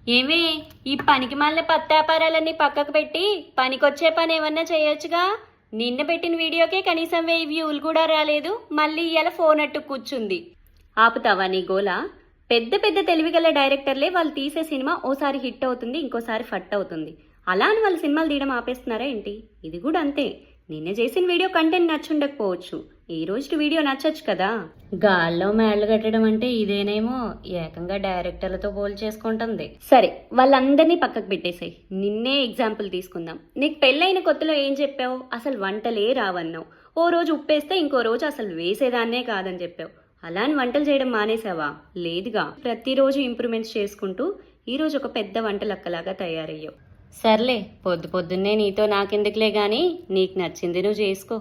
ఏమే ఈ పనికి మాలిన పత్తాపారాలన్నీ పక్కకు పెట్టి పనికొచ్చే పని ఏమన్నా చేయొచ్చుగా. నిన్న పెట్టిన వీడియోకే కనీసం 1000 వ్యూలు కూడా రాలేదు, మళ్ళీ ఇవాళ ఫోన్ అట్టు కూర్చుంది. ఆపుతావా నీ గోలా? పెద్ద పెద్ద తెలివిగల డైరెక్టర్లే వాళ్ళు తీసే సినిమా ఓసారి హిట్ అవుతుంది, ఇంకోసారి ఫట్ అవుతుంది. అలా అని వాళ్ళు సినిమాలు తీయడం ఆపేస్తున్నారా ఏంటి? ఇది కూడా అంతే. నిన్న చేసిన వీడియో కంటెంట్ నచ్చుండకపోవచ్చు, ఈ రోజు వీడియో నచ్చొచ్చు కదా. గాల్లో మేళ్లు కట్టడం అంటే ఇదేనేమో, ఏకంగా డైరెక్టర్లతో పోల్ చేసుకుంటుంది. సరే, వాళ్ళందరినీ పక్కకు పెట్టేసాయి. నిన్నే ఎగ్జాంపుల్ తీసుకుందాం. నీకు పెళ్ళైన కొత్తలో ఏం చెప్పావు? అసలు వంటలే రావన్నావు. ఓ రోజు ఉప్పేస్తే ఇంకో రోజు అసలు వేసేదాన్నే కాదని చెప్పావు. అలా అని వంటలు చేయడం మానేసావా? లేదుగా. ప్రతిరోజు ఇంప్రూవ్మెంట్స్ చేసుకుంటూ ఈరోజు ఒక పెద్ద వంటలక్కలాగా తయారయ్యావు. సర్లే, పొద్దు పొద్దున్నే నీతో నాకెందుకులే గాని, నీకు నచ్చింది నువ్వు చేసుకో.